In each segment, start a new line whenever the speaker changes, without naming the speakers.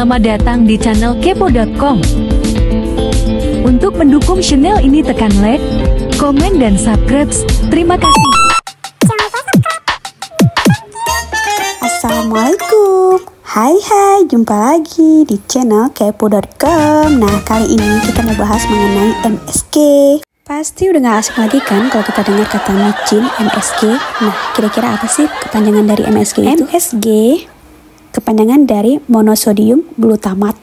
Selamat datang di channel kepo.com. Untuk mendukung channel ini tekan like, komen, dan subscribe. Terima kasih.
Assalamualaikum. Hai, jumpa lagi di channel kepo.com. Nah, kali ini kita mau bahas mengenai MSG. Pasti udah gak asing lagi kan kalau kita dengar kata micin, MSG. Nah, kira-kira apa sih kepanjangan dari MSG itu? MSG kepanjangan dari monosodium glutamat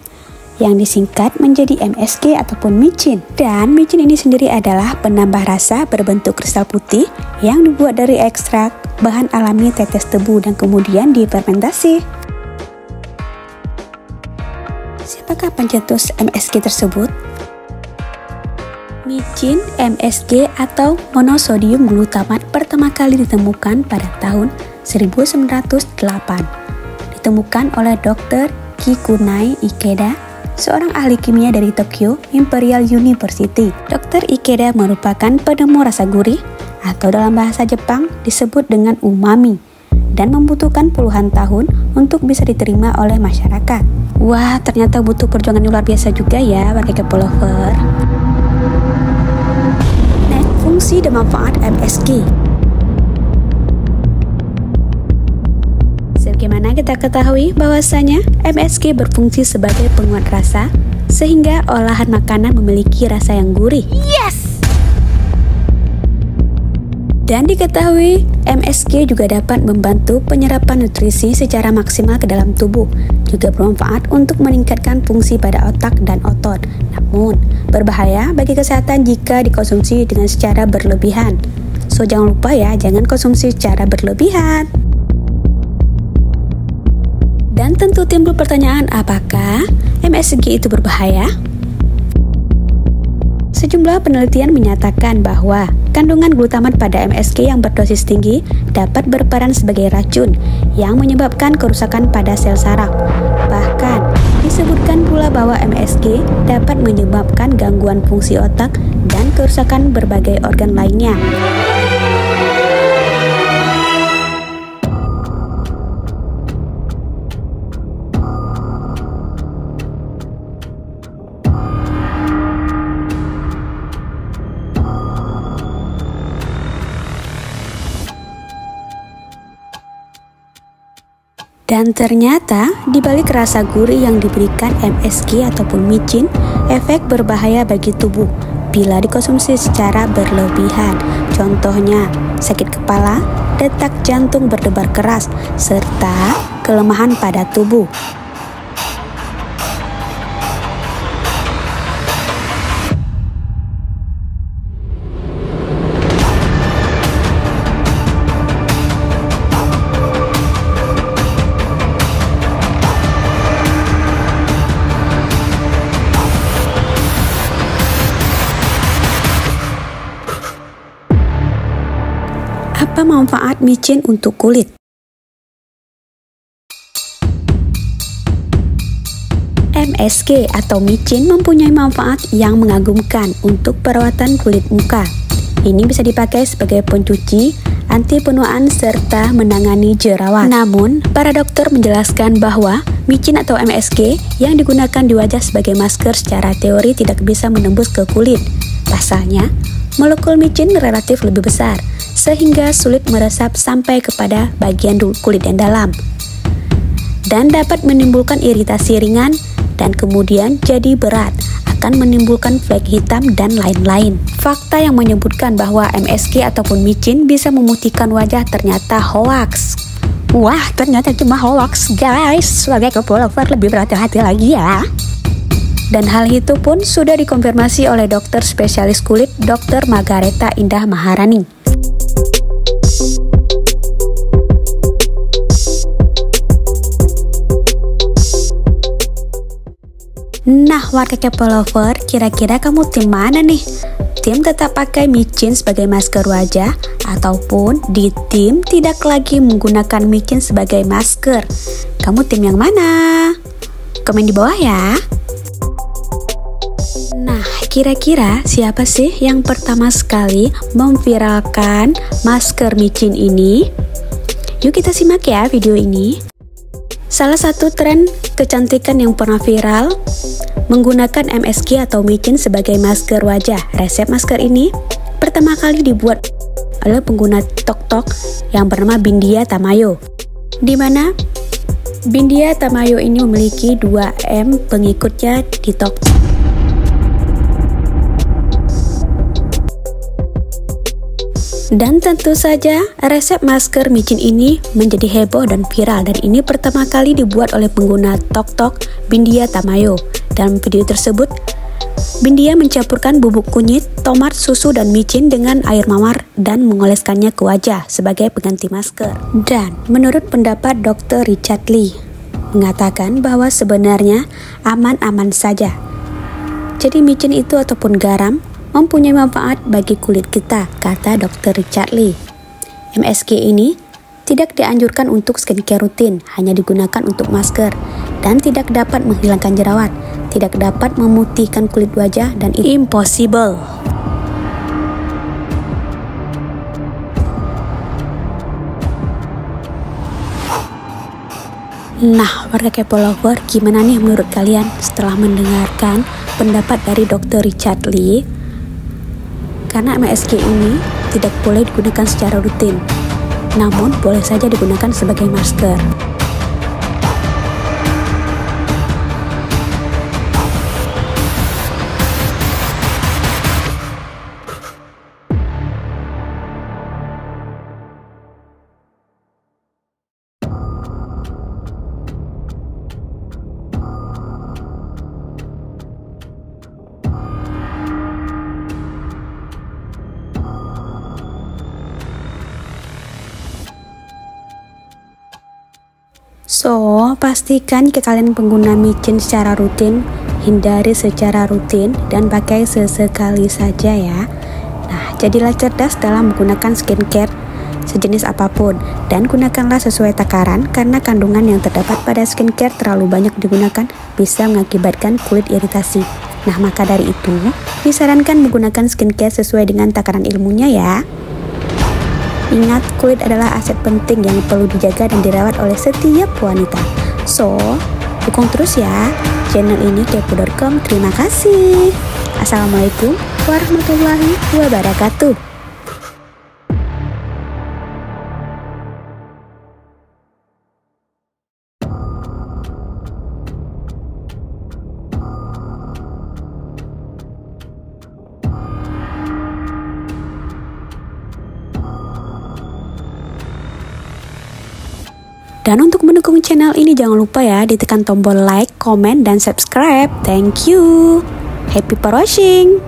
yang disingkat menjadi MSG ataupun micin. Dan micin ini sendiri adalah penambah rasa berbentuk kristal putih yang dibuat dari ekstrak bahan alami tetes tebu dan kemudian difermentasi. Siapakah pencetus MSG tersebut? Micin MSG atau monosodium glutamat pertama kali ditemukan pada tahun 1908. Ditemukan oleh Dr. Kikunai Ikeda, seorang ahli kimia dari Tokyo Imperial University. Dr. Ikeda merupakan penemu rasa gurih atau dalam bahasa Jepang disebut dengan umami dan membutuhkan puluhan tahun untuk bisa diterima oleh masyarakat. Wah, ternyata butuh perjuangan yang luar biasa juga ya pakai kepo lover. Nah, fungsi dan manfaat MSG. Sebagaimana kita ketahui bahwasanya MSG berfungsi sebagai penguat rasa sehingga olahan makanan memiliki rasa yang gurih. Yes! Dan diketahui MSG juga dapat membantu penyerapan nutrisi secara maksimal ke dalam tubuh. Juga bermanfaat untuk meningkatkan fungsi pada otak dan otot. Namun, berbahaya bagi kesehatan jika dikonsumsi dengan secara berlebihan. So, jangan lupa ya, jangan konsumsi secara berlebihan. Dan tentu timbul pertanyaan, apakah MSG itu berbahaya? Sejumlah penelitian menyatakan bahwa kandungan glutamat pada MSG yang berdosis tinggi dapat berperan sebagai racun yang menyebabkan kerusakan pada sel saraf. Bahkan, disebutkan pula bahwa MSG dapat menyebabkan gangguan fungsi otak dan kerusakan berbagai organ lainnya. Dan ternyata, di balik rasa gurih yang diberikan MSG ataupun micin, efek berbahaya bagi tubuh bila dikonsumsi secara berlebihan. Contohnya, sakit kepala, detak jantung berdebar keras, serta kelemahan pada tubuh. Apa manfaat micin untuk kulit? MSG atau micin mempunyai manfaat yang mengagumkan untuk perawatan kulit muka. Ini bisa dipakai sebagai pencuci, anti penuaan, serta menangani jerawat. Namun, para dokter menjelaskan bahwa micin atau MSG yang digunakan di wajah sebagai masker secara teori tidak bisa menembus ke kulit. Pasalnya, molekul micin relatif lebih besar, sehingga sulit meresap sampai kepada bagian kulit yang dalam dan dapat menimbulkan iritasi ringan dan kemudian jadi berat, akan menimbulkan flek hitam dan lain-lain. Fakta yang menyebutkan bahwa MSG ataupun micin bisa memutihkan wajah ternyata hoaks. Wah, ternyata cuma hoaks guys. Sebagai kepo lover lebih berhati-hati lagi ya. Dan hal itu pun sudah dikonfirmasi oleh dokter spesialis kulit Dr. Margareta Indah Maharani. Nah, warga kepo lover, kira-kira kamu tim mana nih? Tim tetap pakai micin sebagai masker wajah ataupun di tim tidak lagi menggunakan micin sebagai masker? Kamu tim yang mana? Komen di bawah ya. Nah, kira-kira siapa sih yang pertama sekali memviralkan masker micin ini? Yuk kita simak ya video ini. Salah satu tren kecantikan yang pernah viral menggunakan MSG atau micin sebagai masker wajah. Resep masker ini pertama kali dibuat oleh pengguna TikTok yang bernama Bindia Tamayo, di mana Bindia Tamayo ini memiliki 2M pengikutnya di TikTok. Dan tentu saja resep masker micin ini menjadi heboh dan viral, dan ini pertama kali dibuat oleh pengguna TikTok Bindia Tamayo. Dalam video tersebut, Bindia mencampurkan bubuk kunyit, tomat, susu, dan micin dengan air mawar dan mengoleskannya ke wajah sebagai pengganti masker. Dan menurut pendapat Dr. Richard Lee, mengatakan bahwa sebenarnya aman-aman saja. Jadi micin itu ataupun garam mempunyai manfaat bagi kulit kita, kata Dr. Richard Lee. MSG ini tidak dianjurkan untuk skincare rutin, hanya digunakan untuk masker, dan tidak dapat menghilangkan jerawat, tidak dapat memutihkan kulit wajah, dan impossible. Nah, warga Kepo Lover, gimana nih menurut kalian setelah mendengarkan pendapat dari Dr. Richard Lee? Karena MSG ini tidak boleh digunakan secara rutin, namun boleh saja digunakan sebagai masker. So, pastikan jika kalian pengguna micin secara rutin, hindari secara rutin dan pakai sesekali saja ya. Nah, jadilah cerdas dalam menggunakan skincare sejenis apapun, dan gunakanlah sesuai takaran, karena kandungan yang terdapat pada skincare terlalu banyak digunakan bisa mengakibatkan kulit iritasi. Nah, maka dari itu disarankan menggunakan skincare sesuai dengan takaran ilmunya ya. Ingat, kulit adalah aset penting yang perlu dijaga dan dirawat oleh setiap wanita. So, dukung terus ya channel ini, kepo.com. Terima kasih. Assalamualaikum warahmatullahi wabarakatuh. Dan untuk mendukung channel ini jangan lupa ya ditekan tombol like, comment, dan subscribe. Thank you. Happy watching.